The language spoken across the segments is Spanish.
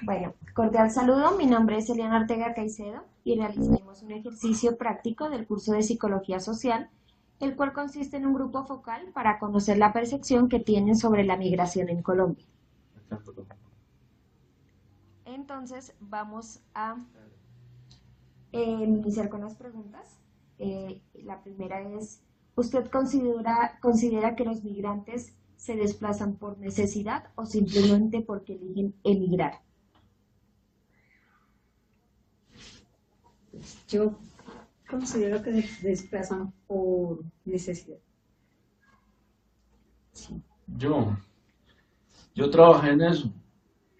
Bueno, cordial saludo. Mi nombre es Eliana Ortega Caicedo y realizaremos un ejercicio práctico del curso de Psicología Social, el cual consiste en un grupo focal para conocer la percepción que tienen sobre la migración en Colombia. Entonces, vamos a iniciar con las preguntas. La primera es, ¿usted considera que los migrantes se desplazan por necesidad o simplemente porque eligen emigrar? Yo considero que se desplazan por necesidad. Sí. Yo trabajé en eso.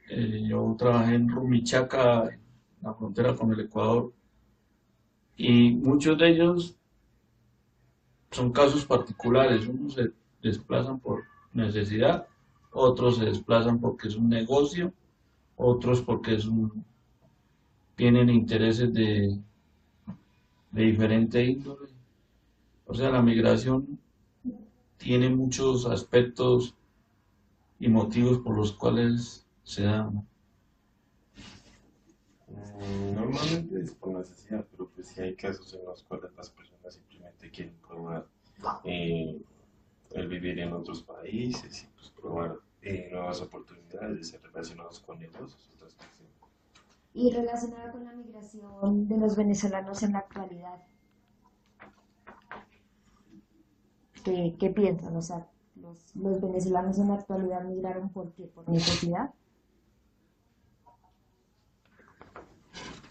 Yo trabajé en Rumichaca, en la frontera con el Ecuador, y muchos de ellos son casos particulares. Unos se desplazan por necesidad, otros se desplazan porque es un negocio, otros porque tienen intereses de diferente índole. O sea, la migración tiene muchos aspectos y motivos por los cuales se da. Normalmente es por necesidad, pero pues sí hay casos en los cuales las personas simplemente quieren probar eh, el vivir en otros países y pues probar nuevas oportunidades relacionadas con negocios. Otras cosas. Y relacionada con la migración de los venezolanos en la actualidad, ¿qué piensan? O sea, los venezolanos en la actualidad migraron ¿por qué? ¿Por necesidad?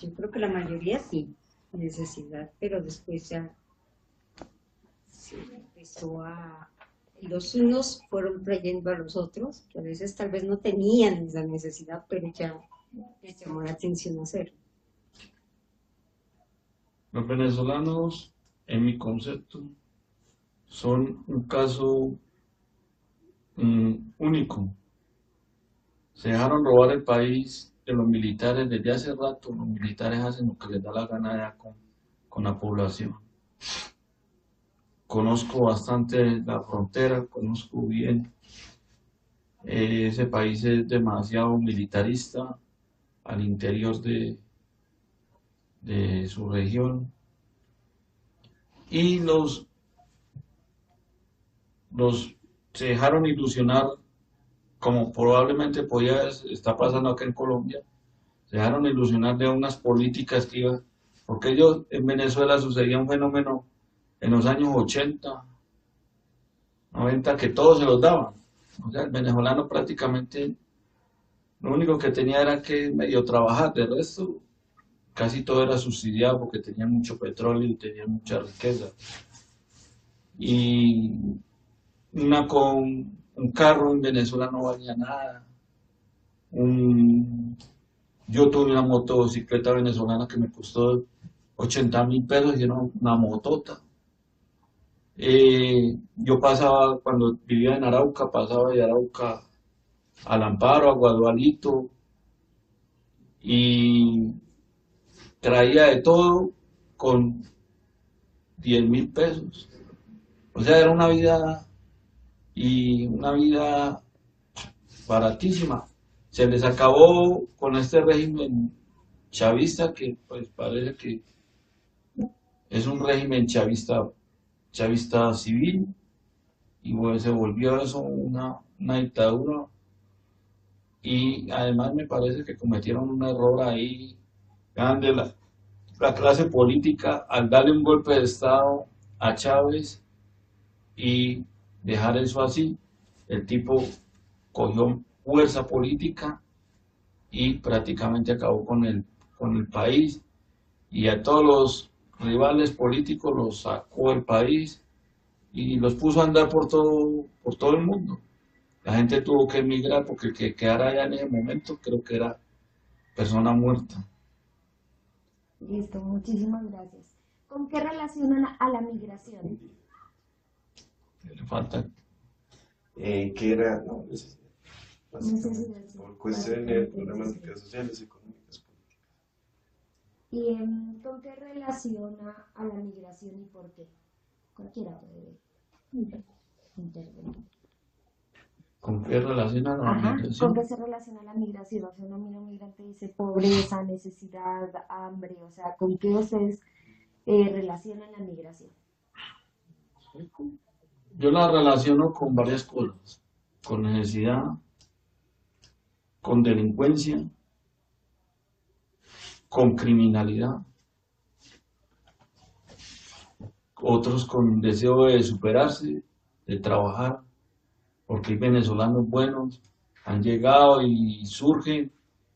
Yo creo que la mayoría sí, necesidad, pero después ya se empezó a... Los unos fueron trayendo a los otros, que a veces tal vez no tenían esa necesidad, pero ya les llamó la atención hacerlo. Los venezolanos, en mi concepto, son un caso único. Se dejaron robar el país de los militares desde hace rato. Los militares hacen lo que les da la gana ya con la población. Conozco bastante la frontera, conozco bien. Ese país es demasiado militarista al interior de su región. Y los se dejaron ilusionar, como probablemente está pasando acá en Colombia. Se dejaron ilusionar de unas políticas que iban, porque ellos en Venezuela sucedía un fenómeno en los años 80, 90, que todos se los daban. O sea, el venezolano prácticamente lo único que tenía era que medio trabajar, de resto casi todo era subsidiado porque tenían mucho petróleo y tenían mucha riqueza. Y con un carro en Venezuela no valía nada. Yo tuve una motocicleta venezolana que me costó 80.000 pesos y era una motota. Yo pasaba, cuando vivía en Arauca, pasaba de Arauca al Amparo, a Guadualito, y traía de todo con 10.000 pesos. O sea, era una vida baratísima. Se les acabó con este régimen chavista que pues parece que es un régimen chavista civil, y pues se volvió eso una dictadura, y además me parece que cometieron un error ahí grande la clase política al darle un golpe de estado a Chávez y dejar eso así. El tipo cogió fuerza política y prácticamente acabó con el país, y a todos los rivales políticos los sacó del país y los puso a andar por todo el mundo. La gente tuvo que emigrar porque el que quedara allá en ese momento creo que era persona muerta. Listo, muchísimas gracias. ¿Con qué relacionan a la migración? Le falta. ¿Qué era? No, necesidad. Necesidad, Básicamente, sí, por cuestiones básicamente problemáticas necesidad. sociales, económicas, políticas. ¿Y con qué relaciona a la migración y por qué? Cualquiera puede intervenir. ¿Con qué relaciona la Ajá, ¿con migración? qué se relaciona la migración? O sea, una migrante dice pobreza, necesidad, hambre, o sea, ¿con qué ustedes relacionan la migración? Yo la relaciono con varias cosas, con necesidad, con delincuencia, con criminalidad, otros con deseo de superarse, de trabajar, porque hay venezolanos buenos, han llegado y surgen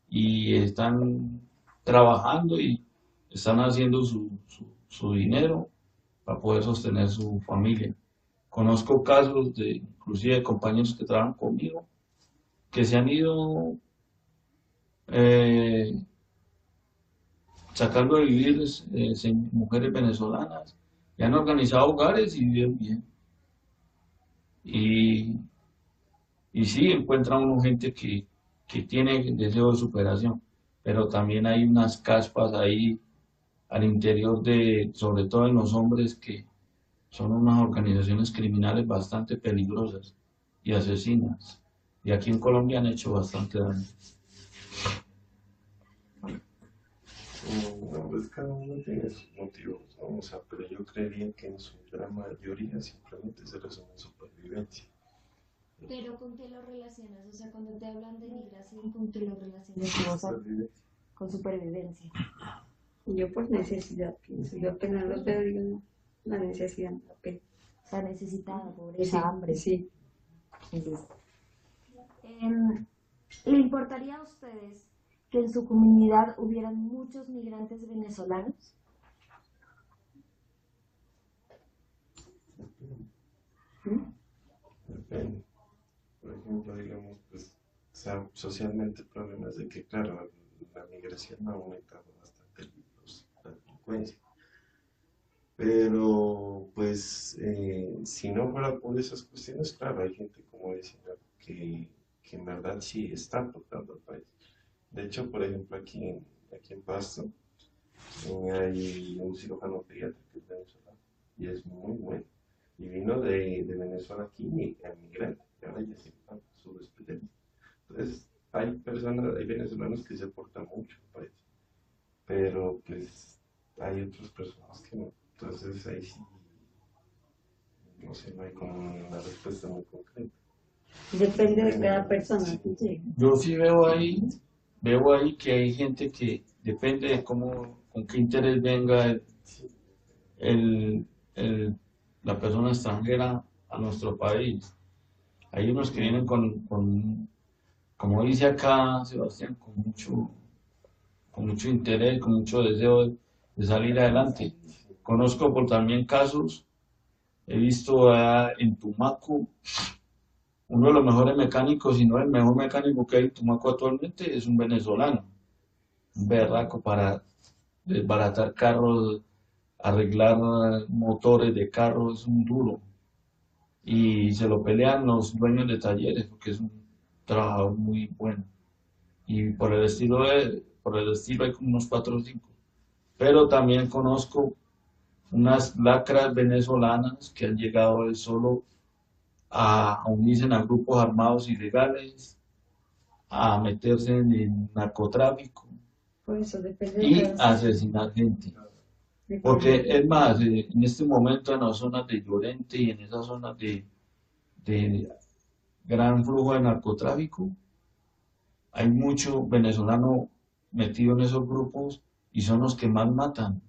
y están trabajando y están haciendo su dinero para poder sostener su familia. Conozco casos de, inclusive de compañeros que trabajan conmigo, que se han ido eh, sacando de vivir mujeres venezolanas y han organizado hogares y viven bien. Y, y sí, encuentra uno gente que tiene deseo de superación, pero también hay unas caspas ahí al interior de, sobre todo en los hombres, que son unas organizaciones criminales bastante peligrosas y asesinas. Y aquí en Colombia han hecho bastante daño. No, pues cada uno tiene sus motivos, ¿no? O sea, pero yo creería que en su gran mayoría simplemente se resume en supervivencia. Pero ¿con qué lo relacionas? O sea, cuando te hablan de migración, ¿con qué lo relacionas? O sea, Supervivencia. con supervivencia. Yo por necesidad pienso, yo apenas los veo, digo, no, la necesidad me da pena. O sea, necesitada, Sí, pobreza, hambre. sí. Listo. ¿Le importaría a ustedes que en su comunidad hubieran muchos migrantes venezolanos? ¿Mm? Depende. Por ejemplo, digamos, pues, o sea, socialmente el problema es de que, claro, la migración ha aumentado bastante la delincuencia. Pero, pues, si no fuera por esas cuestiones, claro, hay gente, como decía, que en verdad sí está aportando al país. De hecho, por ejemplo, aquí en Pasto, hay un cirujano pediatra que es venezolano y es muy bueno. Y vino de Venezuela aquí, emigrante, y ahora ya se encuentra su especialista. Entonces, hay personas, hay venezolanos que se aportan mucho al país, pero pues hay otras personas que no. Entonces, ahí sí, no sé, no hay como una respuesta muy concreta. Depende de cada persona. Sí. Sí. Yo sí veo ahí que hay gente que depende de cómo, con qué interés venga el- el- la persona extranjera a nuestro país. Hay unos que vienen como dice acá Sebastián, con mucho interés, con mucho deseo de salir adelante. Conozco por también casos, he visto en Tumaco, uno de los mejores mecánicos, si no el mejor mecánico que hay en Tumaco actualmente, es un venezolano, un berraco para desbaratar carros, arreglar motores de carros, es un duro. Y se lo pelean los dueños de talleres porque es un trabajador muy bueno. Y por el estilo hay como unos 4 o 5. Pero también conozco unas lacras venezolanas que han llegado solo a unirse a grupos armados ilegales, a meterse en el narcotráfico Por eso depende de y cada asesinar gente. depende. Porque es más, en este momento en las zonas de Llorente y en esas zonas de gran flujo de narcotráfico, hay mucho venezolano metido en esos grupos y son los que más matan,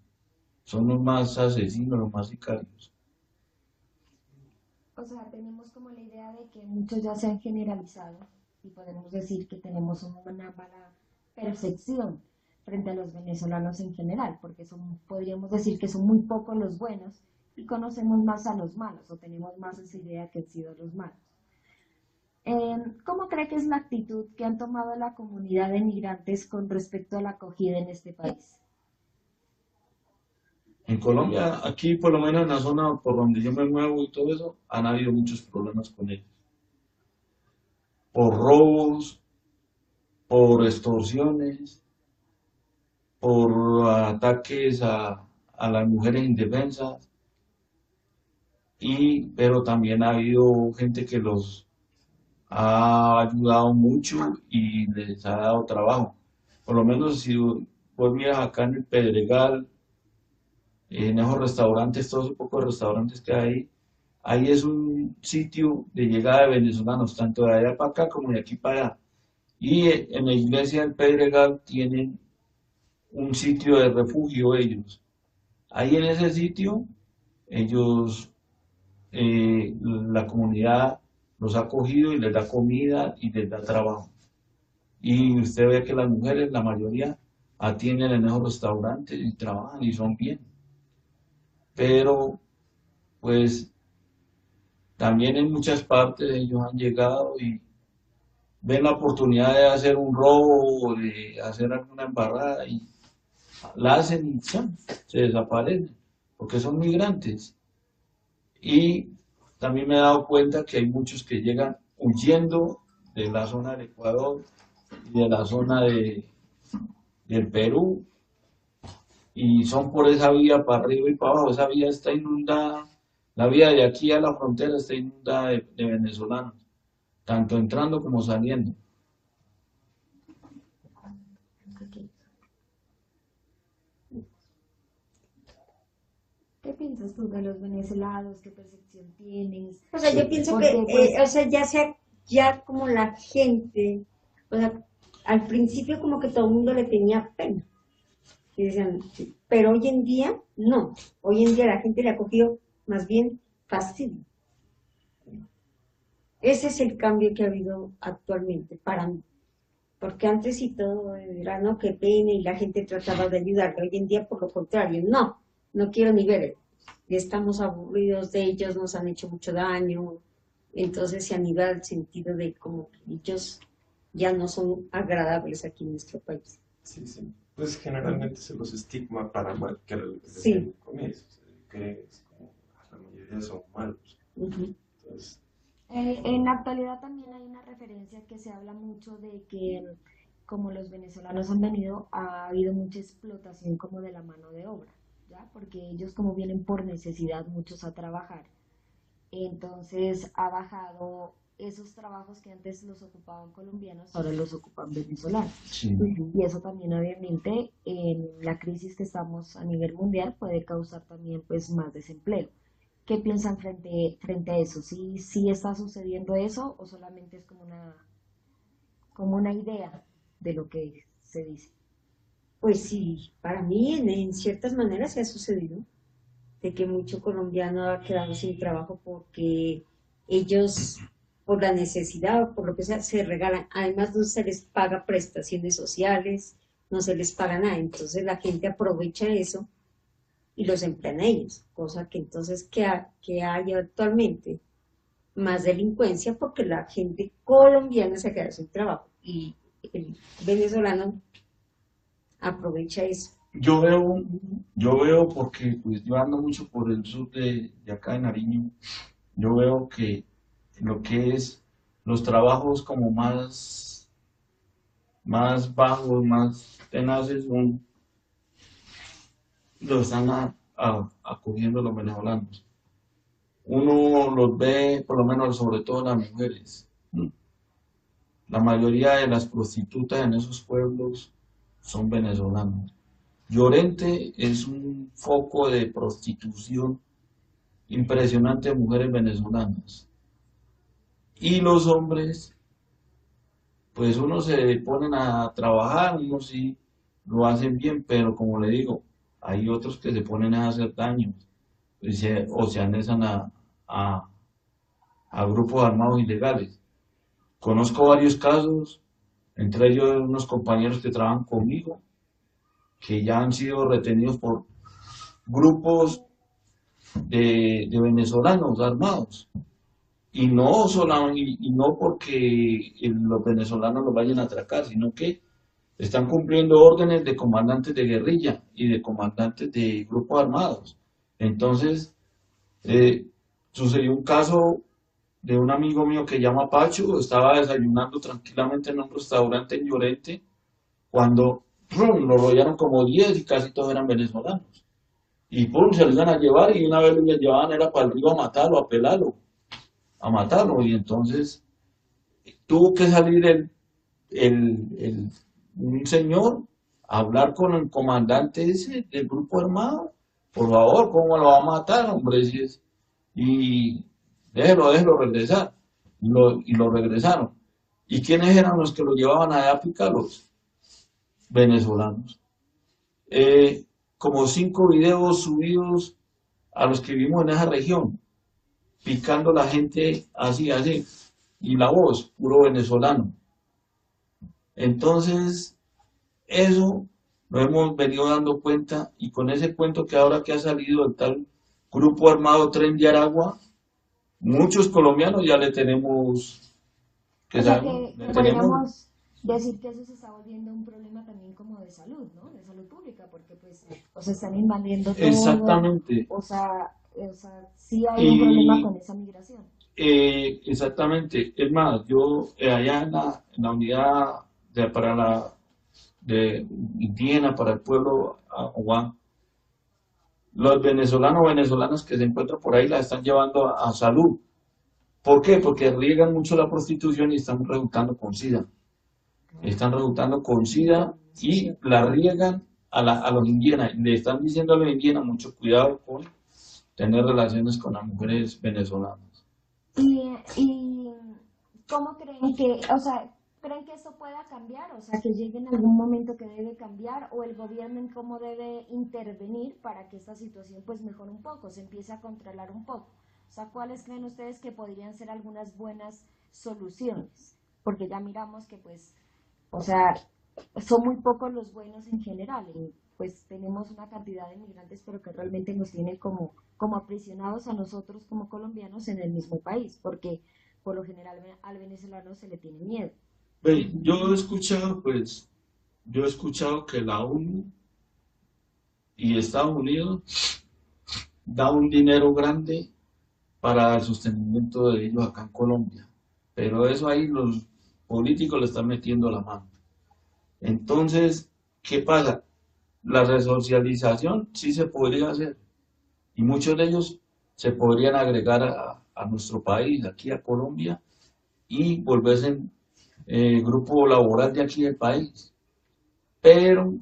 son los más asesinos, los más sicarios. O sea, tenemos como la idea de que muchos ya se han generalizado y podemos decir que tenemos una mala percepción frente a los venezolanos en general, porque podríamos decir que son muy pocos los buenos y conocemos más a los malos, o tenemos más esa idea que han sido los malos. ¿Cómo cree que es la actitud que han tomado la comunidad de migrantes con respecto a la acogida en este país? En Colombia, aquí por lo menos en la zona por donde yo me muevo y todo eso, han habido muchos problemas con ellos. Por robos, por extorsiones, por ataques a las mujeres indefensas, pero también ha habido gente que los ha ayudado mucho y les ha dado trabajo. Por lo menos si vos miras acá en el Pedregal, en esos restaurantes, todos esos pocos restaurantes que hay, ahí es un sitio de llegada de venezolanos, tanto de allá para acá como de aquí para allá. Y en la iglesia del Pedregal tienen un sitio de refugio ellos. Ahí en ese sitio, ellos, la comunidad los ha acogido y les da comida y les da trabajo. Y usted ve que las mujeres, la mayoría, atienden en esos restaurantes y trabajan y son bien. Pero, pues, también en muchas partes ellos han llegado y ven la oportunidad de hacer un robo o de hacer alguna embarrada y la hacen y ¡zam! Se desaparecen, porque son migrantes. Y también me he dado cuenta que hay muchos que llegan huyendo de la zona del Ecuador y de la zona del Perú, y son por esa vía para arriba y para abajo. Esa vía está inundada, la vía de aquí a la frontera está inundada de venezolanos, tanto entrando como saliendo. ¿Qué piensas tú de los venezolanos? ¿Qué percepción tienes? O sea, yo pienso Porque, que, pues, o sea, ya como la gente, o sea, al principio como que todo el mundo le tenía pena. Y decían, pero hoy en día, no. Hoy en día la gente le ha cogido más bien fastidio. Ese es el cambio que ha habido actualmente para mí. Porque antes sí todo era, no, qué pena, y la gente trataba de ayudarle. Hoy en día, por lo contrario, no quiero ni ver. Estamos aburridos de ellos, nos han hecho mucho daño. Entonces se anida el sentido de como que ellos ya no son agradables aquí en nuestro país. Sí, sí. Pues generalmente se los estigma para mal, que era lo que Sí. decía al comienzo. O sea, que es como, la mayoría son malos. Ujú. Entonces, en la actualidad también hay una referencia que se habla mucho de que como los venezolanos han venido, ha habido mucha explotación como de la mano de obra, ¿ya? Porque ellos como vienen por necesidad muchos a trabajar, entonces ha bajado esos trabajos que antes los ocupaban colombianos, ahora los ocupan venezolanos. Sí. Y eso también obviamente en la crisis que estamos a nivel mundial puede causar también pues más desempleo. ¿Qué piensan frente a eso? ¿Sí está sucediendo eso o solamente es como una idea de lo que se dice? Pues sí, para mí en ciertas maneras se ha sucedido, de que mucho colombiano ha quedado sin trabajo porque ellos, por la necesidad o por lo que sea, se regalan. Además no se les paga prestaciones sociales, no se les paga nada. Entonces la gente aprovecha eso y los emplean a ellos. Cosa que entonces, que hay actualmente? Más delincuencia porque la gente colombiana se queda sin trabajo y el venezolano aprovecha eso. Yo veo porque pues yo ando mucho por el sur de acá de Nariño. Yo veo que lo que es los trabajos como más bajos, más tenaces, lo están acogiendo los venezolanos. Uno los ve, por lo menos sobre todo las mujeres. La mayoría de las prostitutas en esos pueblos son venezolanos. Llorente es un foco de prostitución impresionante de mujeres venezolanas. Y los hombres, pues unos se ponen a trabajar, unos sí lo hacen bien, pero como le digo, hay otros que se ponen a hacer daño o se anexan a grupos armados ilegales. Conozco varios casos, entre ellos unos compañeros que trabajan conmigo, que ya han sido retenidos por grupos de venezolanos armados. Y no porque los venezolanos los vayan a atracar, sino que están cumpliendo órdenes de comandantes de guerrilla y de comandantes de grupos armados. Entonces, sucedió un caso de un amigo mío que llama Pacho, estaba desayunando tranquilamente en un restaurante en Llorente, cuando ¡prum!, lo rodearon como 10 y casi todos eran venezolanos. Y ¡pum!, se lo iban a llevar y una vez lo llevaban era para el río a matarlo, a pelarlo, a matarlo. Y entonces tuvo que salir un señor a hablar con el comandante ese del grupo armado. Por favor, ¿cómo lo va a matar, hombre? Y déjelo regresar. Y lo regresaron. ¿Y quiénes eran los que lo llevaban allá a picar? Los venezolanos. Como 5 videos subidos a los que vivimos en esa región, picando la gente así, así, y la voz, puro venezolano. Entonces, eso lo hemos venido dando cuenta, y con ese cuento que ahora que ha salido el tal grupo armado Tren de Aragua, muchos colombianos ya le tenemos, O sea sabemos, que le tenemos, podríamos decir que eso se está volviendo un problema también como de salud, ¿no? De salud pública, porque pues, o se están invadiendo todo, exactamente, sí hay un problema y con esa migración. exactamente, es más, yo allá en la unidad de indígena para el pueblo Aguá, los venezolanas que se encuentran por ahí la están llevando a salud. ¿Por qué? Porque riegan mucho la prostitución y están resultando con SIDA. Están resultando con SIDA y la riegan a los indígenas. Le están diciendo a los indígenas mucho cuidado con tener relaciones con las mujeres venezolanas. ¿Y cómo creen que, o sea, creen que eso pueda cambiar? O sea, que llegue en algún momento que debe cambiar, o el gobierno en cómo debe intervenir para que esta situación pues mejore un poco, se empiece a controlar un poco. O sea, ¿cuáles creen ustedes que podrían ser algunas buenas soluciones? Porque ya miramos que pues, o sea, son muy pocos los buenos en general, y pues tenemos una cantidad de migrantes, pero que realmente nos tienen como aprisionados a nosotros como colombianos en el mismo país, porque por lo general al venezolano se le tiene miedo. Ve, yo he escuchado que la ONU y Estados Unidos da un dinero grande para el sostenimiento de ellos acá en Colombia, pero eso ahí los políticos le están metiendo la mano. Entonces, ¿qué pasa? La resocialización sí se podría hacer, y muchos de ellos se podrían agregar a nuestro país, aquí a Colombia, y volverse grupo laboral de aquí del país. Pero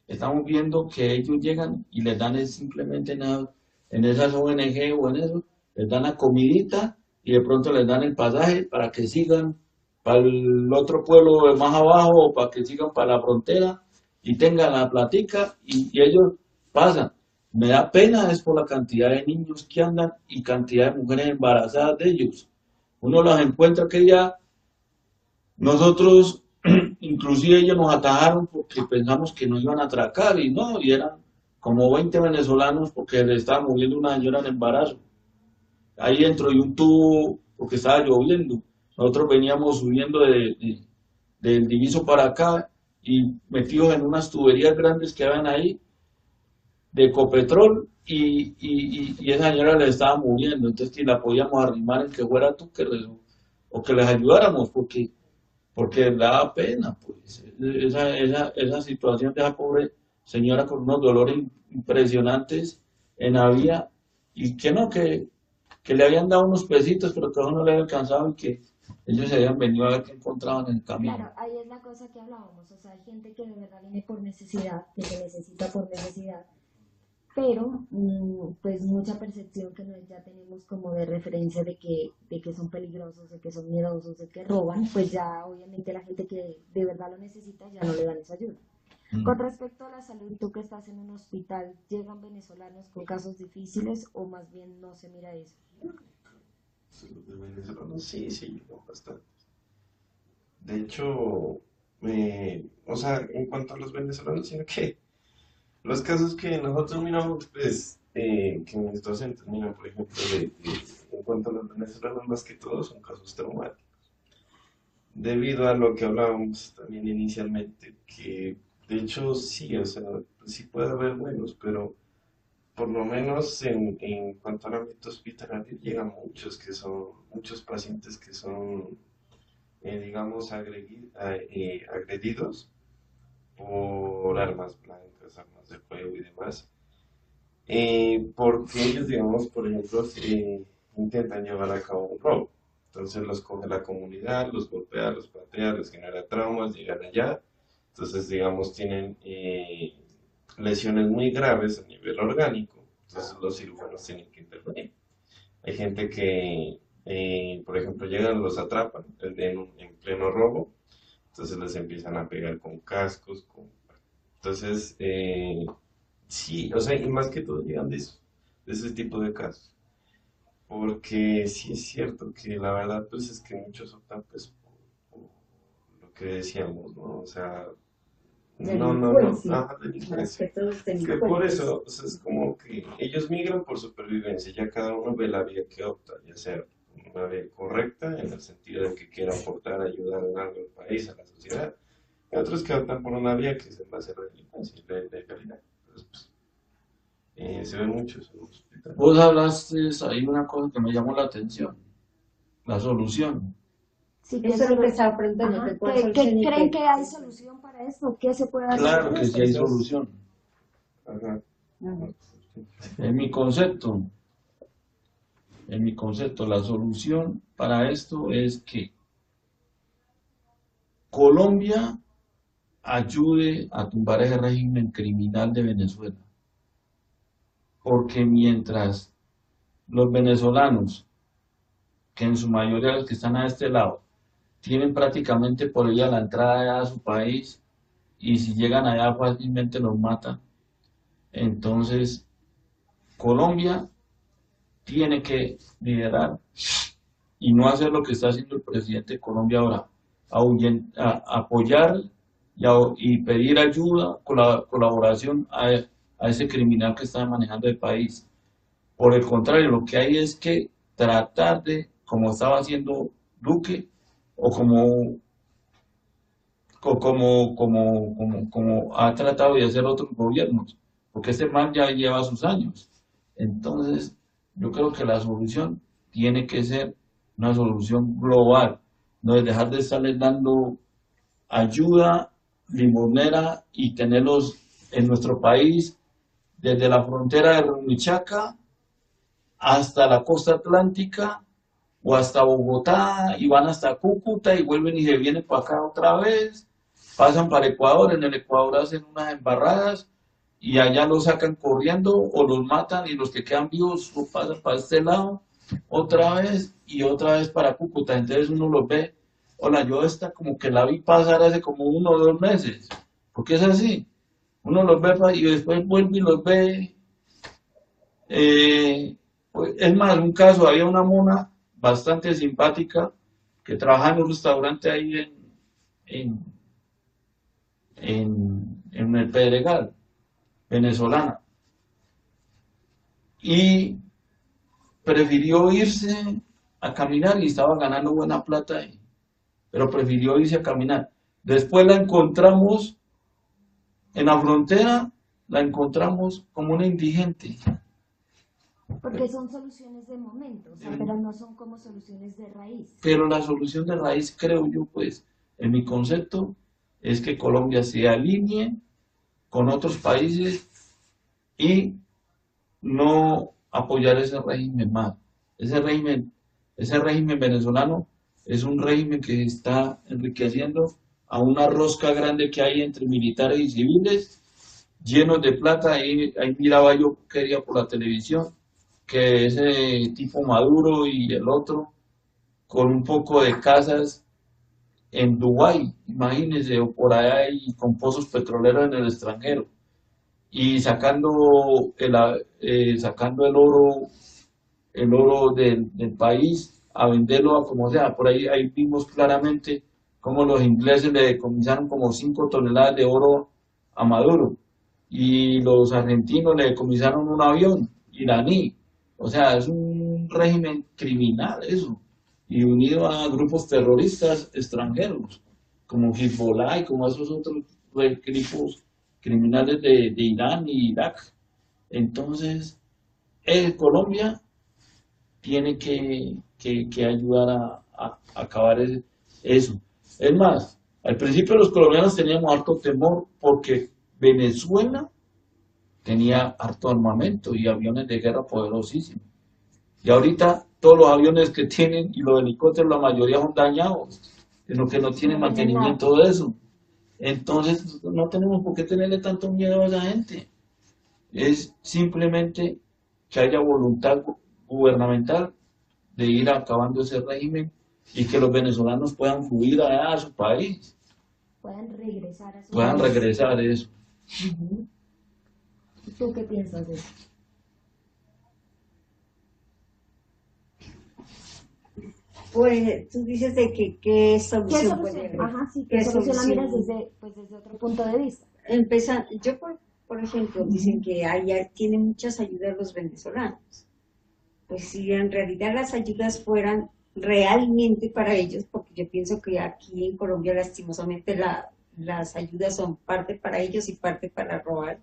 estamos viendo que ellos llegan y les dan simplemente nada, en esas ONG o en eso, les dan la comidita y de pronto les dan el pasaje para que sigan para el otro pueblo más abajo, o para que sigan para la frontera y tengan la platica, y ellos pasan. Me da pena es por la cantidad de niños que andan y cantidad de mujeres embarazadas de ellos. Uno las encuentra que ya nosotros, inclusive ellos nos atajaron porque pensamos que nos iban a atracar, y no, y eran como 20 venezolanos porque le estaba moviendo una señora en embarazo. Ahí dentro de un tubo porque estaba lloviendo. Nosotros veníamos subiendo del Diviso para acá y metidos en unas tuberías grandes que habían ahí de Ecopetrol, y esa señora le estaba muriendo. Entonces, si la podíamos arrimar en que fuera tú o que les ayudáramos, porque daba pena, pues, esa situación de esa pobre señora con unos dolores impresionantes en la vía, y que no, que le habían dado unos pesitos, pero que eso no le había alcanzado, y que ellos se habían venido a ver qué encontraban en el camino. Claro, ahí es la cosa que hablábamos, o sea, hay gente que de verdad viene por necesidad, que se necesita por necesidad, pero pues mucha percepción que ya tenemos como de referencia de que son peligrosos, de que son miedosos, de que roban, pues ya obviamente la gente que de verdad lo necesita ya no le dan esa ayuda. Con respecto a la salud, tú que estás en un hospital, ¿llegan venezolanos con casos difíciles o más bien no se mira eso? Los de venezolanos sí, llegan bastante. De hecho, o sea, en cuanto a los venezolanos, sino que los casos que nosotros miramos, pues, que nuestros centros miran, por ejemplo, en cuanto a los venezolanos, más que todo son casos traumáticos. Debido a lo que hablábamos también inicialmente, que de hecho sí, o sea, sí puede haber buenos, pero por lo menos en cuanto al ámbito hospitalario llegan muchos pacientes que son, digamos, agredidos por armas blancas, armas de fuego y demás, porque ellos, digamos, por ejemplo, intentan llevar a cabo un robo. Entonces los coge la comunidad, los golpea, los patea, les genera traumas, llegan allá. Entonces, digamos, tienen lesiones muy graves a nivel orgánico. Entonces los cirujanos tienen que intervenir. Hay gente que, por ejemplo, llegan, los atrapan en pleno robo. Entonces les empiezan a pegar con cascos. Entonces, sí, o sea, y más que todo llegan de eso, de ese tipo de casos. Porque sí es cierto que la verdad, pues es que muchos optan pues por lo que decíamos, ¿no? O sea, Delincuencia. ajá, Más delincuencia. que todo es Que por delincuencia. eso, o sea, es como que ellos migran por supervivencia, ya cada uno ve la vía que opta, ya sea una vía correcta, en el sentido de que quiera aportar, ayudar en algo al país, a la sociedad, y otros que optan por una vía que es en base a la delincuencia y la ilegalidad. Entonces, pues, se ve mucho eso en los hospitales. Vos hablaste ahí una cosa que me llamó la atención, la solución. Sí, Eso es lo que estaba preguntando. Ajá. que cuál ¿Qué solución y creen qué- que hay solución para esto? ¿Qué se puede hacer? Claro que sí hay Eso es- solución. Ajá. Ajá. En mi concepto, la solución para esto es que Colombia ayude a tumbar ese régimen criminal de Venezuela. Porque mientras los venezolanos, que en su mayoría los que están a este lado, tienen prácticamente por ella la entrada a su país y si llegan allá fácilmente los matan, entonces Colombia tiene que liderar y no hacer lo que está haciendo el presidente de Colombia ahora, apoyar y pedir ayuda, colaboración a ese criminal que está manejando el país. Por el contrario, lo que hay es que tratar de, como estaba haciendo Duque, o como ha tratado de hacer otros gobiernos, porque este man ya lleva sus años. Entonces, yo creo que la solución tiene que ser una solución global, no es dejar de estarles dando ayuda limonera y tenerlos en nuestro país desde la frontera de Rumichaca hasta la costa atlántica o hasta Bogotá y van hasta Cúcuta y vuelven y se vienen para acá otra vez, pasan para Ecuador, en el Ecuador hacen unas embarradas y allá los sacan corriendo o los matan y los que quedan vivos lo pasan para este lado otra vez y otra vez para Cúcuta. Entonces uno los ve, hola, yo esta como que la vi pasar hace como 1 o 2 meses, porque es así, uno los ve y después vuelve y los ve. Es más, un caso, había una mona bastante simpática que trabajaba en un restaurante ahí en, en el Pedregal, venezolana, y prefirió irse a caminar y estaba ganando buena plata ahí, pero prefirió irse a caminar. Después la encontramos en la frontera, la encontramos como una indigente. Porque son soluciones de momento, o sea, pero no son como soluciones de raíz. Pero la solución de raíz, creo yo, pues, en mi concepto, es que Colombia se alinee con otros países y no apoyar ese régimen más. Ese régimen venezolano es un régimen que está enriqueciendo a una rosca grande que hay entre militares y civiles, llenos de plata. Ahí miraba yo, quería por la televisión, que ese tipo Maduro y el otro, con un poco de casas en Dubái, imagínense, o por allá y con pozos petroleros en el extranjero, y sacando el oro del país a venderlo a como sea. Por ahí vimos claramente cómo los ingleses le decomisaron como 5 toneladas de oro a Maduro, y los argentinos le decomisaron un avión iraní. O sea, es un régimen criminal eso, y unido a grupos terroristas extranjeros, como Hezbollah y como esos otros grupos criminales de Irán y Irak. Entonces, Colombia tiene que ayudar a acabar eso. Es más, al principio los colombianos teníamos harto temor porque Venezuela tenía harto armamento y aviones de guerra poderosísimos. Y ahorita todos los aviones que tienen y los helicópteros, la mayoría son dañados, sino que no tienen No tienen nada. mantenimiento de eso. Entonces, no tenemos por qué tenerle tanto miedo a esa gente. Es simplemente que haya voluntad gubernamental de ir acabando ese régimen y que los venezolanos puedan fluir allá a su país, Puedan regresar a su puedan país. regresar eso. Ujú. ¿Y tú qué piensas de eso? Pues tú dices de que qué ¿Qué solución puede solución? haber. Ajá, sí, ¿Qué ¿qué solución la miras solución? desde otro punto de vista? Yo, por ejemplo, dicen que allá tienen muchas ayudas los venezolanos. Pues si en realidad las ayudas fueran realmente para ellos, porque yo pienso que aquí en Colombia lastimosamente las ayudas son parte para ellos y parte para robar.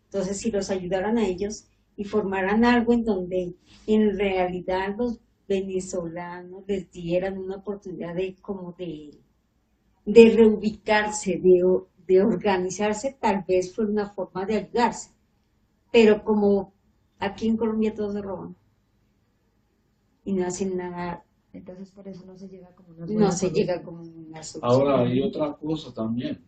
Entonces, si los ayudaran a ellos y formaran algo en donde en realidad los venezolanos les dieran una oportunidad de reubicarse, de organizarse, tal vez fuera una forma de ayudarse. Pero como aquí en Colombia todos se roban y no hacen nada, Entonces por eso no se llega como una no buena se solución. llega con una solución. Ahora hay otra cosa también.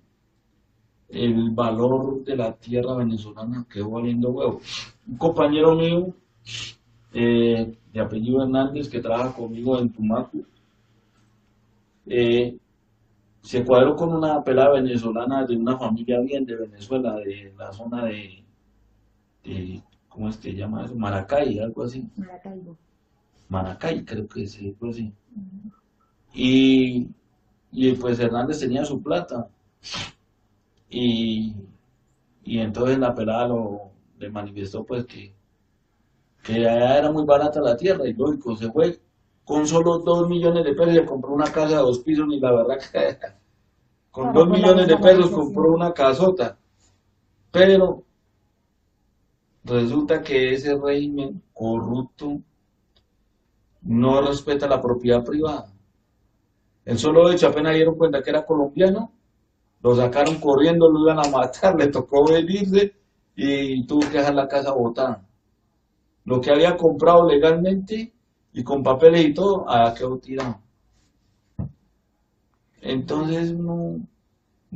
El valor de la tierra venezolana quedó valiendo huevo. Un compañero mío, de apellido Hernández, que trabaja conmigo en Tumaco, se cuadró con una pelada venezolana de una familia bien de Venezuela, de la zona ¿cómo es que se llama eso? Maracay, algo así. Maracaibo. Maracay, creo que sí, algo así. Ujú. Y pues Hernández tenía su plata. Y, y entonces la pelada le manifestó pues que allá era muy barata la tierra y lógico, se fue con solo 2 millones de pesos y compró una casa de 2 pisos y la verdad que con Claro, 2 por la millones de pesos desvalorización. compró una casota, pero resulta que ese régimen corrupto no respeta la propiedad privada. El solo hecho, apenas dieron cuenta que era colombiano, lo sacaron corriendo, lo iban a matar, le tocó venirse y tuvo que dejar la casa botada. Lo que había comprado legalmente y con papeles y todo, allá quedó tirado. Entonces,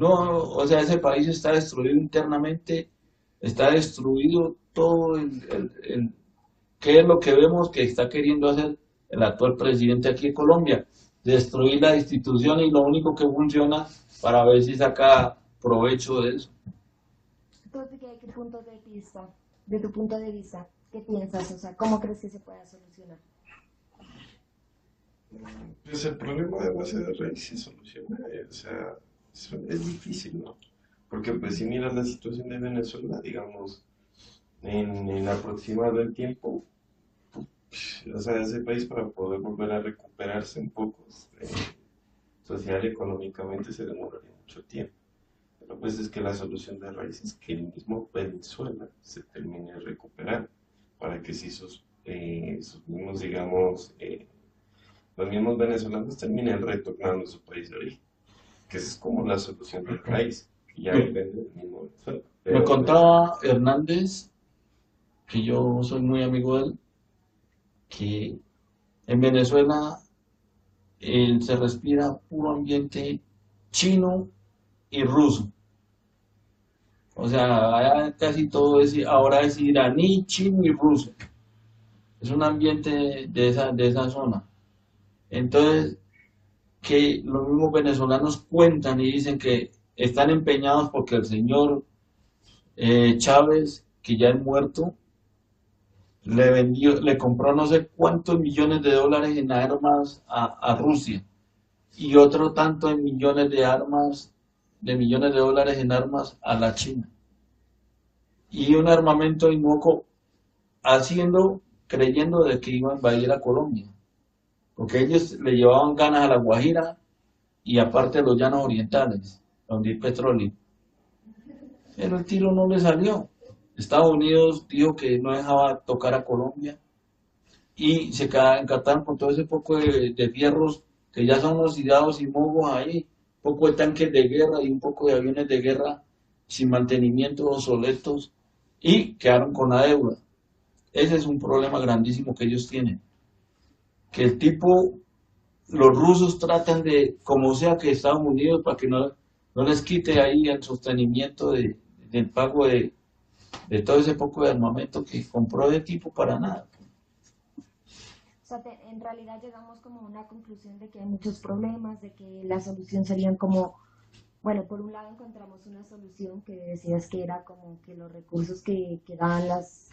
o sea, ese país está destruido internamente, está destruido todo ¿qué es lo que vemos que está queriendo hacer el actual presidente aquí en Colombia? Destruir la institución y lo único que funciona para ver si saca provecho de eso. Entonces, ¿qué punto de vista, de tu punto de vista, qué piensas? O sea, ¿cómo crees que se pueda solucionar? Pues el problema de base de raíz se soluciona, o sea, es difícil, ¿no? Porque pues si miras la situación de Venezuela, digamos, en el aproximado del tiempo, o sea, ese país para poder volver a recuperarse un poco, social y económicamente se demoraría mucho tiempo. Pero pues es que la solución de raíz es que el mismo Venezuela se termine de recuperar para que si sus mismos, digamos, los mismos venezolanos terminen retornando a su país de origen, que esa es como la solución de raíz, que ya depende del mismo Venezuela. Me Pero, contaba Hernández, que yo soy muy amigo de él, que en Venezuela se respira puro ambiente chino y ruso. O sea, allá casi todo ahora es iraní, chino y ruso. Es un ambiente de esa zona. Entonces, que los mismos venezolanos cuentan y dicen que están empeñados porque el señor Chávez, que ya es muerto, le compró no sé cuántos millones de dólares en armas a Rusia y otro tanto en millones de dólares en armas a la China. Y un armamento inocuo creyendo de que iba a invadir a Colombia, porque ellos le llevaban ganas a la Guajira y aparte a los llanos orientales, donde hay petróleo. Pero el tiro no le salió. Estados Unidos dijo que no dejaba tocar a Colombia y se encartaron con todo ese poco de fierros que ya son oxidados y mogos ahí, un poco de tanques de guerra y un poco de aviones de guerra sin mantenimiento, obsoletos, y quedaron con la deuda. Ese es un problema grandísimo que ellos tienen. que el tipo, los rusos tratan de, como sea que Estados Unidos, para que no les quite ahí el sostenimiento del pago de todo ese poco de armamento que compró de tipo para nada. O sea, en realidad llegamos como a una conclusión de que hay muchos problemas, de que la solución serían como, bueno, por un lado encontramos una solución que decías que era como que los recursos que dan las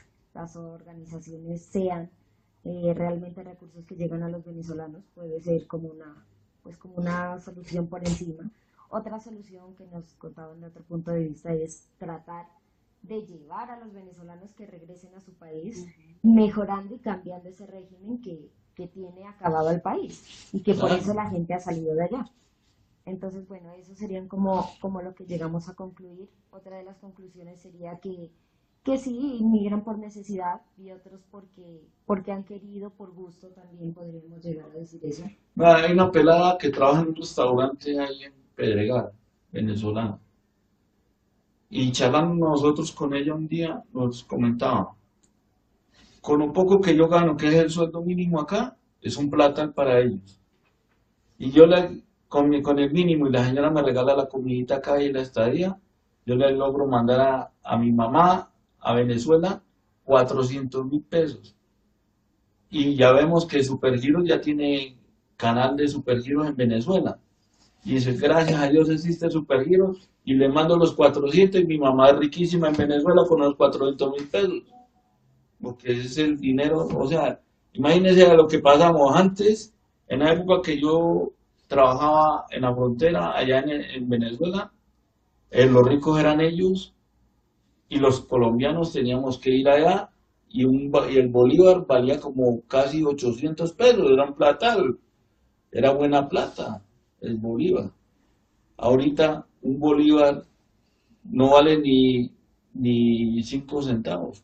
organizaciones sean realmente recursos que llegan a los venezolanos, puede ser como una, pues como una solución por encima. Otra solución que nos contaban de otro punto de vista es tratar de llevar a los venezolanos que regresen a su país, mejorando y cambiando ese régimen que tiene acabado el país y que por eso la gente ha salido de allá. Entonces, bueno, eso serían como lo que llegamos a concluir. Otra de las conclusiones sería que sí, inmigran por necesidad y otros porque han querido, por gusto, también podríamos llegar a decir eso. Hay una pelada que trabaja en un restaurante ahí en Pedregal, venezolana. Y charlando nosotros con ella un día, nos comentaba, con lo poco que yo gano, que es el sueldo mínimo acá, es un platal para ellos. Y yo con el mínimo y la señora me regala la comidita acá y la estadía, yo le logro mandar a mi mamá a Venezuela 400.000 pesos. Y ya vemos que Supergiros ya tiene canal de Supergiros en Venezuela. Y dice, gracias a Dios existe Supergiros y le mando los 400 y mi mamá es riquísima en Venezuela con los 400.000 pesos. Porque ese es el dinero, o sea, imagínense a lo que pasamos antes, en la época que yo trabajaba en la frontera allá en Venezuela, los ricos eran ellos y los colombianos teníamos que ir allá y el bolívar valía como casi 800 pesos, era un platal, era buena plata el bolívar. Ahorita un bolívar no vale ni 5 centavos.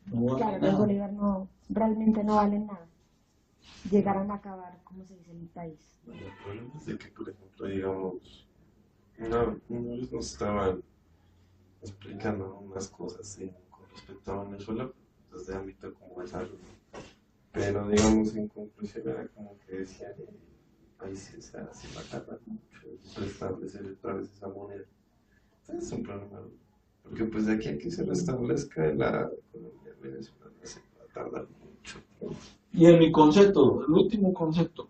No vale Claro, los nada. bolívares no, realmente no valen nada. Llegaron a acabar, como se dice en el país. Bueno, el problema es de que, por ejemplo, digamos, una vez nos estaban explicando unas cosas con respecto a Venezuela, desde ámbito como de salud. Pero, digamos, en conclusión era como que decían, ahí sí, o sea, se va a tardar mucho restablecer otra vez esa moneda. Entonces es un problema, ¿no? Porque pues de aquí a que se restablezca la economía venezolana se va a tardar mucho tiempo. Y en mi concepto, el último concepto,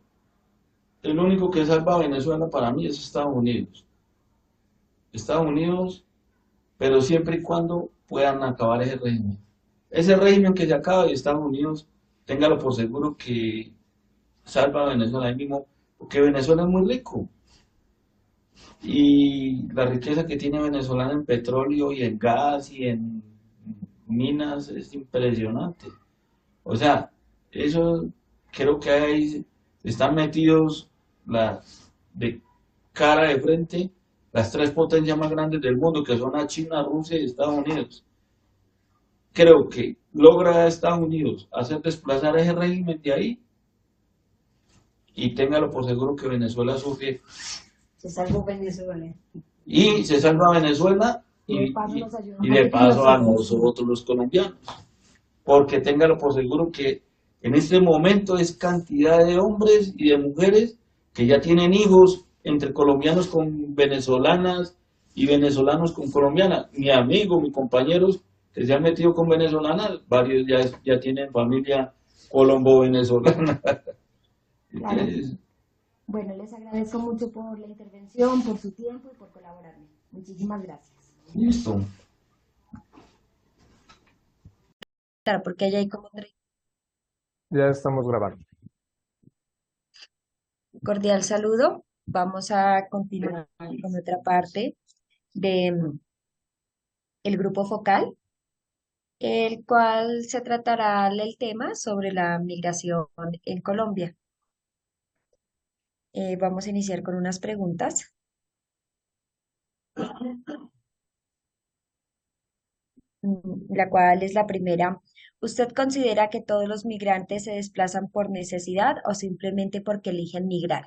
el único que salva a Venezuela para mí es Estados Unidos. Estados Unidos, pero siempre y cuando puedan acabar ese régimen. Ese régimen que se acaba y Estados Unidos, téngalo por seguro que salva a Venezuela ahí mismo, porque Venezuela es muy rico. Y la riqueza que tiene Venezuela en petróleo y en gas y en minas es impresionante. O sea, eso creo que ahí están metidos de cara de frente las tres potencias más grandes del mundo, que son la China, Rusia y Estados Unidos. Creo que logra Estados Unidos hacer desplazar ese régimen de ahí y téngalo por seguro que Venezuela sufre Se salvó Venezuela. y se salva Venezuela Y de paso nos ayudan y de a paso a nosotros. nosotros los colombianos. Porque téngalo por seguro que en este momento es cantidad de hombres y de mujeres que ya tienen hijos entre colombianos con venezolanas y venezolanos con colombianas. Mi amigo, mis compañeros que se han metido con venezolanas, varios ya tienen familia colombo-venezolana. Claro. Entonces, Bueno, les agradezco mucho por la intervención, por su tiempo y por colaborarme. Muchísimas gracias. listo. Claro, porque allá hay como Ya estamos grabando. cordial saludo. Vamos a continuar con otra parte de el grupo focal, el cual se tratará el tema sobre la migración en Colombia. Vamos a iniciar con unas preguntas. La cual es la primera. ¿Usted considera que todos los migrantes se desplazan por necesidad o simplemente porque eligen migrar?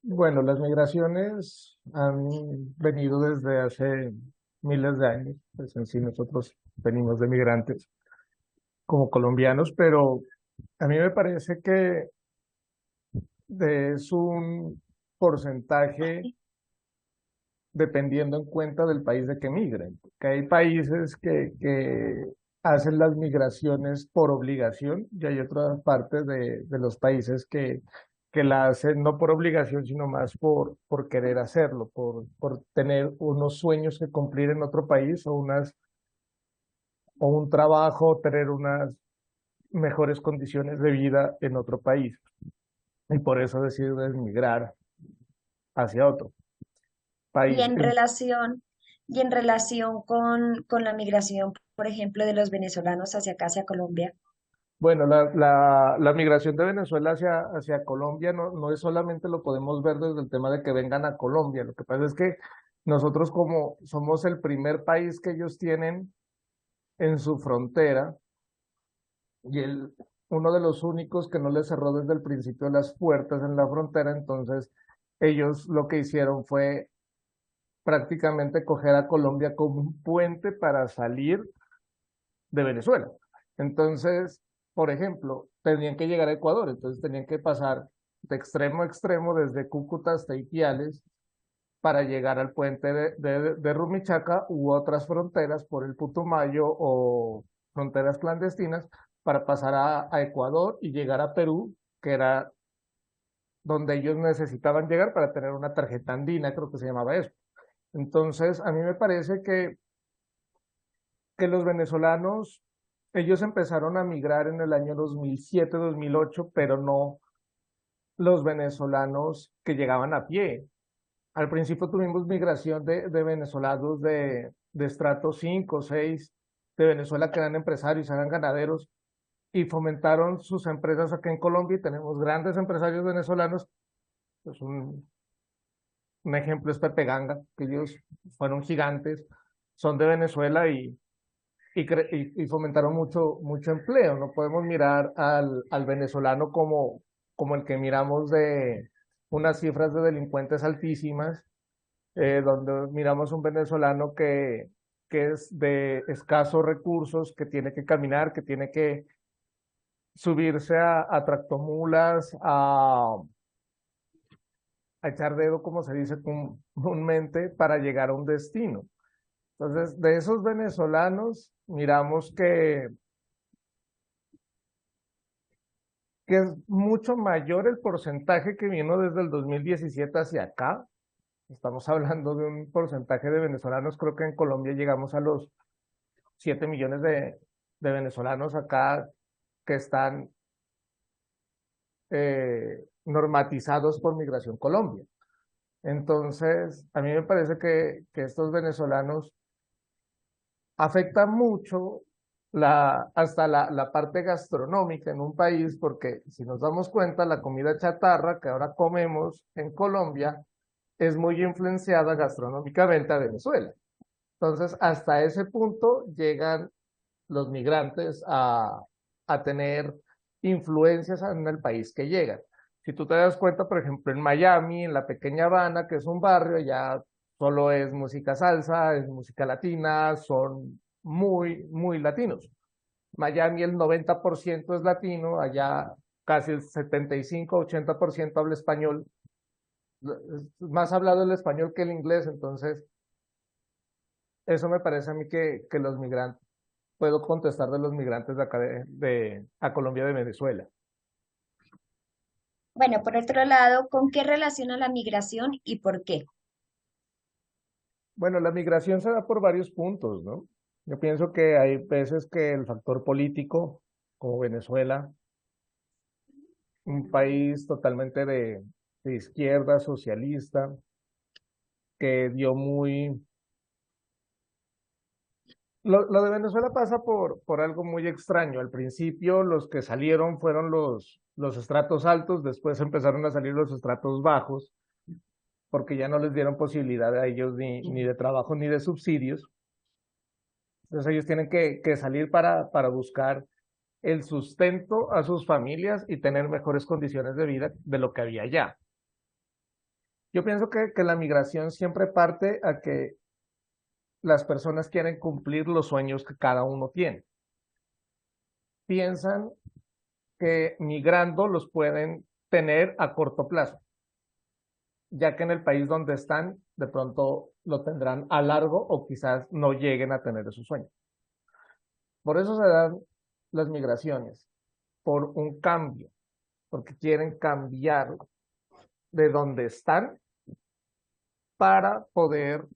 Bueno, las migraciones han venido desde hace miles de años, pues en sí nosotros venimos de migrantes como colombianos, pero A mí me parece que es un porcentaje dependiendo en cuenta del país de que migren. Que hay países que hacen las migraciones por obligación y hay otras partes de los países que la hacen no por obligación, sino más por querer hacerlo, por tener unos sueños que cumplir en otro país o un trabajo, tener unas mejores condiciones de vida en otro país. Y por eso deciden emigrar hacia otro Y país. en relación, y en relación con la migración, por ejemplo, de los venezolanos hacia acá, hacia Colombia. Bueno, la migración de Venezuela hacia Colombia no es solamente lo podemos ver desde el tema de que vengan a Colombia. Lo que pasa es que nosotros como somos el primer país que ellos tienen en su frontera y uno de los únicos que no les cerró desde el principio las puertas en la frontera, entonces ellos lo que hicieron fue prácticamente coger a Colombia como un puente para salir de Venezuela. Entonces, por ejemplo, tenían que llegar a Ecuador, entonces tenían que pasar de extremo a extremo desde Cúcuta hasta Ipiales para llegar al puente de Rumichaca u otras fronteras por el Putumayo o fronteras clandestinas para pasar a Ecuador y llegar a Perú, que era donde ellos necesitaban llegar para tener una tarjeta andina, creo que se llamaba eso. Entonces, a mí me parece que los venezolanos, ellos empezaron a migrar en el año 2007, 2008, pero no los venezolanos que llegaban a pie. Al principio tuvimos migración de venezolanos de estrato 5, 6, de Venezuela que eran empresarios, eran ganaderos y fomentaron sus empresas acá en Colombia y tenemos grandes empresarios venezolanos. Pues un ejemplo es Pepe Ganga, que ellos fueron gigantes, son de Venezuela y fomentaron mucho empleo. No podemos mirar al venezolano como el que miramos de unas cifras de delincuentes altísimas, donde miramos un venezolano que es de escasos recursos, que tiene que caminar, que tiene que subirse a tractomulas, a echar dedo, como se dice comúnmente, para llegar a un destino. Entonces, de esos venezolanos, miramos que es mucho mayor el porcentaje que vino desde el 2017 hacia acá. Estamos hablando de un porcentaje de venezolanos, creo que en Colombia llegamos a los 7 millones de venezolanos acá que están normatizados por Migración Colombia. Entonces, a mí me parece que estos venezolanos afectan mucho hasta la parte gastronómica en un país, porque si nos damos cuenta, la comida chatarra que ahora comemos en Colombia es muy influenciada gastronómicamente a Venezuela. Entonces, hasta ese punto llegan los migrantes a tener influencias en el país que llegan. Si tú te das cuenta, por ejemplo, en Miami, en la pequeña Habana, que es un barrio, ya solo es música salsa, es música latina, son muy latinos. Miami el 90% es latino, allá casi el 75-80% habla español, más hablado el español que el inglés, entonces eso me parece a mí que los migrantes, puedo contestar de los migrantes de acá a Colombia de Venezuela. Bueno, por otro lado, ¿con qué relaciona la migración y por qué? Bueno, la migración se da por varios puntos, ¿no? Yo pienso que hay veces que el factor político, como Venezuela, un país totalmente de izquierda, socialista, que dio muy... Lo de Venezuela pasa por algo muy extraño. Al principio los que salieron fueron los estratos altos, después empezaron a salir los estratos bajos, porque ya no les dieron posibilidad a ellos ni de trabajo ni de subsidios. Entonces ellos tienen que salir para buscar el sustento a sus familias y tener mejores condiciones de vida de lo que había allá. Yo pienso que la migración siempre parte a que las personas quieren cumplir los sueños que cada uno tiene. Piensan que migrando los pueden tener a corto plazo, ya que en el país donde están, de pronto lo tendrán a largo o quizás no lleguen a tener esos sueños. Por eso se dan las migraciones, por un cambio, porque quieren cambiar de donde están para poder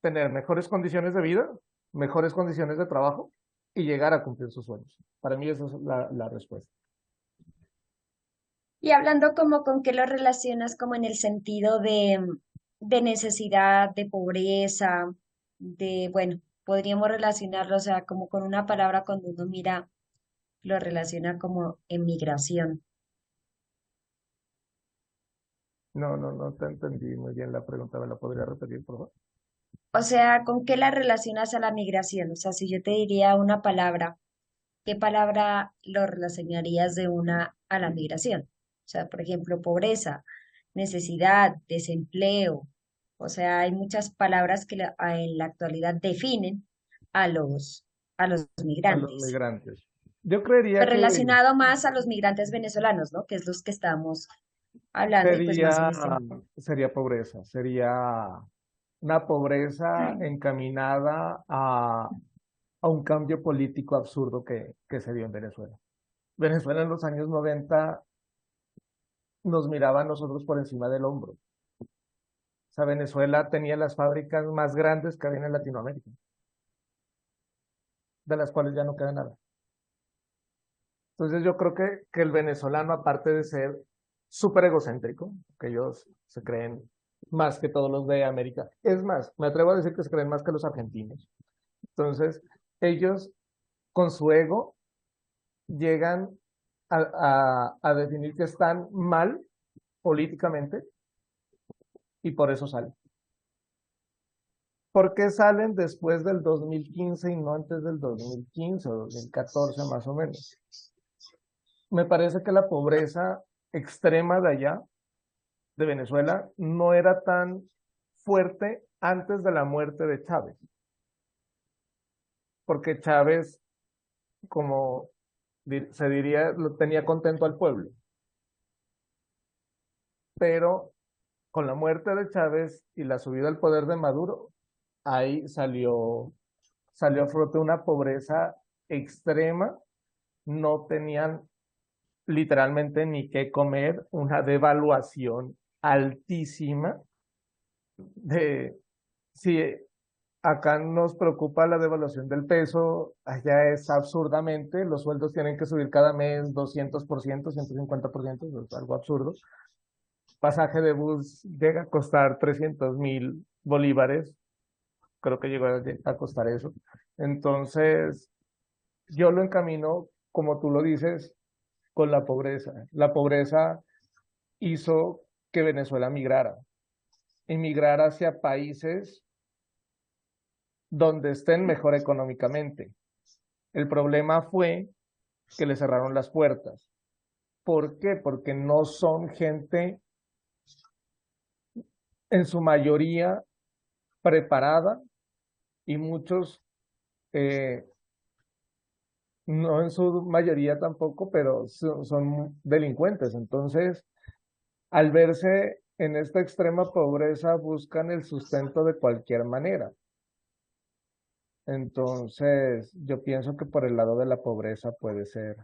tener mejores condiciones de vida, mejores condiciones de trabajo y llegar a cumplir sus sueños. Para mí esa es la respuesta. Y hablando como con qué lo relacionas como en el sentido de necesidad, de pobreza, bueno, podríamos relacionarlo, o sea, como con una palabra cuando uno mira, lo relaciona como emigración. No te entendí muy bien la pregunta, ¿me la podría repetir, por favor? O sea, ¿con qué la relacionas a la migración? O sea, si yo te diría una palabra, ¿qué palabra lo relacionarías de una a la migración? O sea, por ejemplo, pobreza, necesidad, desempleo. O sea, hay muchas palabras que en la actualidad definen a a los A los migrantes. migrantes. Yo creería Pero que relacionado más a los migrantes venezolanos, ¿no? Que es los que estamos hablando y pues más en sería, este sería pobreza, sería una pobreza encaminada a un cambio político absurdo que se dio en Venezuela. Venezuela en los años 90 nos miraba a nosotros por encima del hombro. O sea, Venezuela tenía las fábricas más grandes que había en Latinoamérica, de las cuales ya no queda nada. Entonces yo creo que el venezolano, aparte de ser súper egocéntrico, que ellos se creen más que todos los de América, es más, me atrevo a decir que se creen más que los argentinos. Entonces, ellos con su ego llegan a definir que están mal políticamente y por eso salen. ¿Por qué salen después del 2015 y no antes del 2015 o 2014 más o menos? Me parece que la pobreza extrema de allá, de Venezuela, no era tan fuerte antes de la muerte de Chávez, porque Chávez, como se diría, lo tenía contento al pueblo, pero con la muerte de Chávez y la subida al poder de Maduro, ahí salió a flote una pobreza extrema, no tenían literalmente ni qué comer, una devaluación altísima de si acá nos preocupa la devaluación del peso, allá es absurdamente, los sueldos tienen que subir cada mes 200%, 150%, es algo absurdo. Pasaje de bus llega a costar 300.000 bolívares, creo que llegó a costar eso. Entonces, yo lo encamino, como tú lo dices, con la pobreza. La pobreza hizo que Venezuela migrara, emigrar hacia países donde estén mejor económicamente. El problema fue que le cerraron las puertas. ¿Por qué? Porque no son gente, en su mayoría, preparada y muchos, eh, no en su mayoría tampoco, pero son delincuentes. Entonces, al verse en esta extrema pobreza, buscan el sustento de cualquier manera. Entonces, yo pienso que por el lado de la pobreza puede ser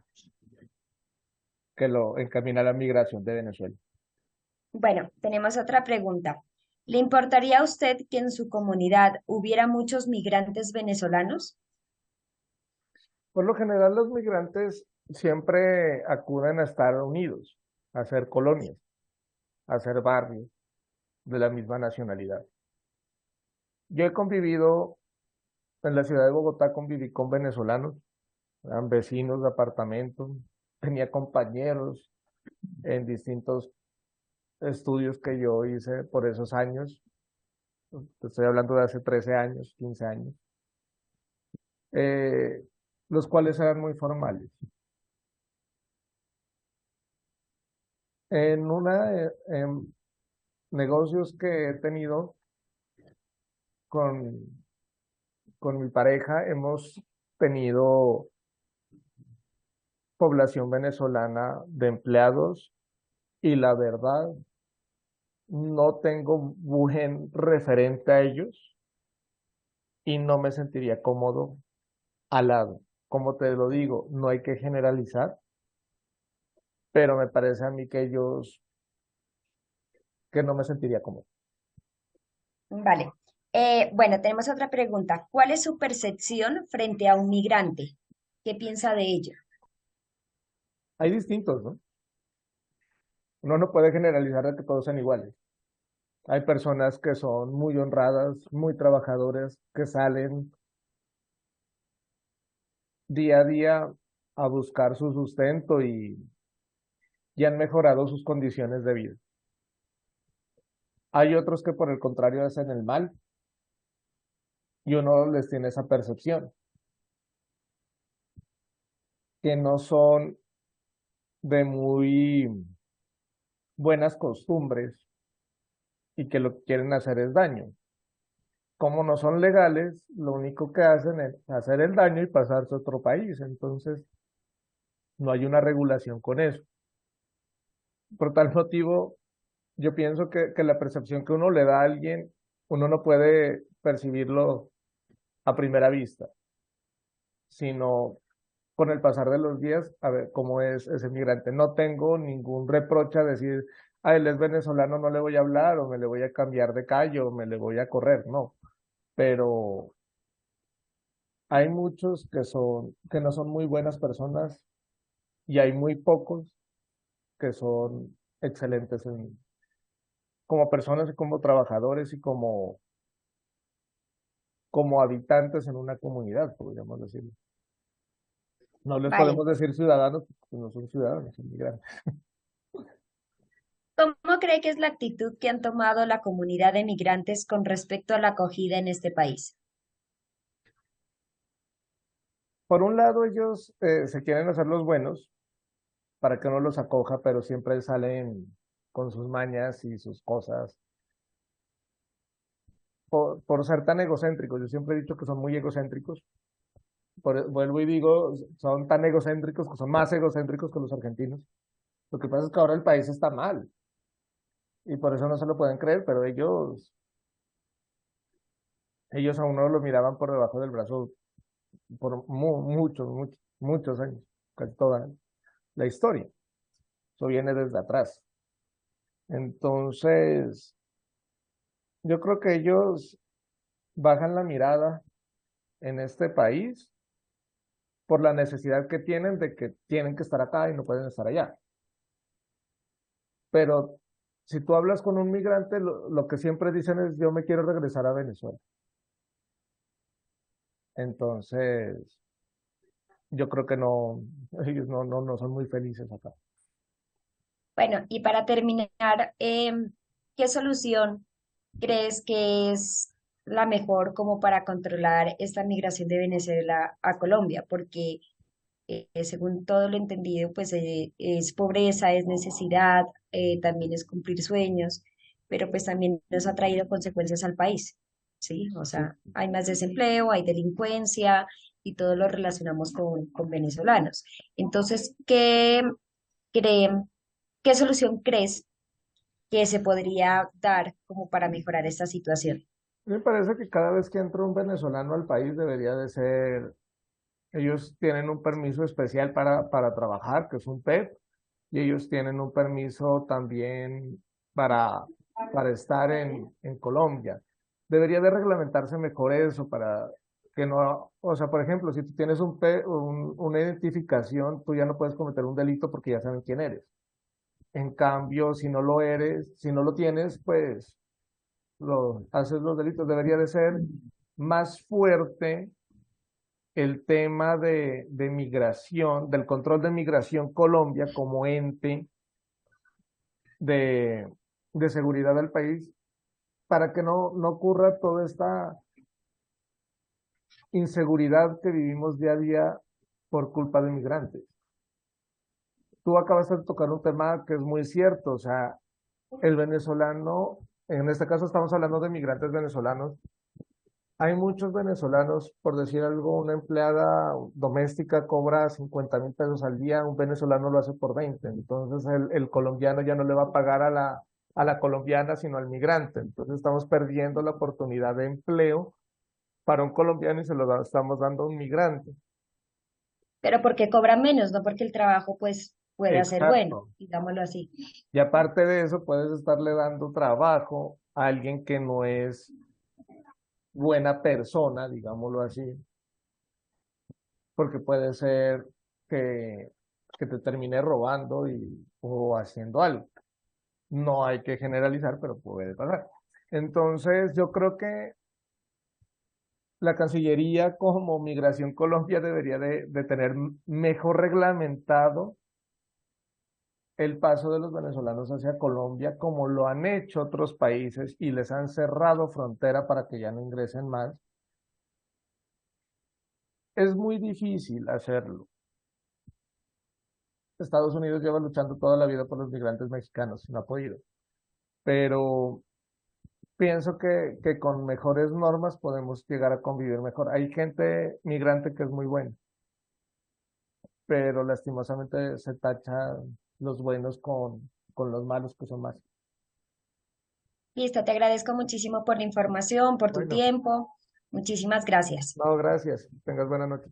que lo encamina a la migración de Venezuela. Bueno, tenemos otra pregunta. ¿Le importaría a usted que en su comunidad hubiera muchos migrantes venezolanos? Por lo general, los migrantes siempre acuden a estar unidos, a hacer colonias, a hacer barrios de la misma nacionalidad. Yo he convivido en la ciudad de Bogotá, conviví con venezolanos, eran vecinos de apartamentos, tenía compañeros en distintos estudios que yo hice por esos años. Te estoy hablando de hace 13 años, 15 años, eh, los cuales eran muy formales. En negocios que he tenido con, con mi pareja, hemos tenido población venezolana de empleados y la verdad no tengo buen referente a ellos y no me sentiría cómodo al lado. Como te lo digo, no hay que generalizar, pero me parece a mí que ellos, que no me sentiría cómodo. Vale. Bueno, tenemos otra pregunta. ¿Cuál es su percepción frente a un migrante? ¿Qué piensa de ello? Hay distintos, ¿no? Uno no puede generalizar de que todos sean iguales. Hay personas que son muy honradas, muy trabajadoras, que salen día a día a buscar su sustento y han mejorado sus condiciones de vida. Hay otros que por el contrario hacen el mal y uno les tiene esa percepción, que no son de muy buenas costumbres y que lo que quieren hacer es daño. Como no son legales, lo único que hacen es hacer el daño y pasarse a otro país. Entonces, no hay una regulación con eso. Por tal motivo, yo pienso que la percepción que uno le da a alguien, uno no puede percibirlo a primera vista, sino con el pasar de los días, a ver cómo es ese migrante. No tengo ningún reproche a decir, a él es venezolano, no le voy a hablar, o me le voy a cambiar de calle, o me le voy a correr, no. Pero hay muchos que no son muy buenas personas, y hay muy pocos que son excelentes como personas y como trabajadores y como habitantes en una comunidad, podríamos decirlo. No les Vale. podemos decir ciudadanos, porque no son ciudadanos, son migrantes. ¿Cómo cree que es la actitud que han tomado la comunidad de migrantes con respecto a la acogida en este país? Por un lado, ellos se quieren hacer los buenos para que uno los acoja, pero siempre salen con sus mañas y sus cosas por ser tan egocéntricos. Yo siempre he dicho que son muy egocéntricos. Vuelvo y digo, son tan egocéntricos que son más egocéntricos que los argentinos. Lo que pasa es que ahora el país está mal y por eso no se lo pueden creer, pero ellos a uno lo miraban por debajo del brazo por muchos años, casi toda la historia. Eso viene desde atrás. Entonces, yo creo que ellos bajan la mirada en este país por la necesidad que tienen de que tienen que estar acá y no pueden estar allá. Pero si tú hablas con un migrante, lo que siempre dicen es, yo me quiero regresar a Venezuela. Entonces, yo creo que no, ellos no son muy felices acá. Bueno, y para terminar, ¿qué solución crees que es la mejor como para controlar esta migración de Venezuela a Colombia? Porque según todo lo entendido, pues es pobreza, es necesidad, también es cumplir sueños, pero pues también nos ha traído consecuencias al país, ¿sí? O Sí. sea, hay más desempleo, hay delincuencia y todo lo relacionamos con venezolanos. Entonces, creen, ¿qué solución crees que se podría dar como para mejorar esta situación? Me parece que cada vez que entra un venezolano al país debería de ser, ellos tienen un permiso especial para trabajar, que es un PEP, y ellos tienen un permiso también para, para estar en Colombia. Debería de reglamentarse mejor eso para que no, o sea, por ejemplo, si tú tienes una identificación, tú ya no puedes cometer un delito porque ya saben quién eres. En cambio, si no lo eres, si no lo tienes, pues haces los delitos. Debería de ser más fuerte el tema de migración, del control de migración Colombia como ente de, de seguridad del país, para que no ocurra toda esta inseguridad que vivimos día a día por culpa de migrantes. Tú acabas de tocar un tema que es muy cierto, o sea, el venezolano, en este caso estamos hablando de migrantes venezolanos, Hay muchos venezolanos, por decir algo, una empleada doméstica cobra 50.000 pesos al día, un venezolano lo hace por 20. Entonces el colombiano ya no le va a pagar a la colombiana, sino al migrante. Entonces estamos perdiendo la oportunidad de empleo para un colombiano y se lo estamos dando a un migrante. Pero porque cobra menos, no porque el trabajo pues pueda ser bueno, Exacto. digámoslo así. Y aparte de eso, puedes estarle dando trabajo a alguien que no es buena persona, digámoslo así, porque puede ser que, que te termine robando o haciendo algo. No hay que generalizar, pero puede pasar. Entonces, yo creo que la Cancillería como Migración Colombia debería de tener mejor reglamentado el paso de los venezolanos hacia Colombia, como lo han hecho otros países y les han cerrado frontera para que ya no ingresen más. Es muy difícil hacerlo. Estados Unidos lleva luchando toda la vida por los migrantes mexicanos y no ha podido. Pero pienso que con mejores normas podemos llegar a convivir mejor. Hay gente migrante que es muy buena, pero lastimosamente se tachan los buenos con los malos que son más. Listo, te agradezco muchísimo por la información, por tu Bueno, tiempo. Muchísimas gracias. no, gracias. Tengas buena noche.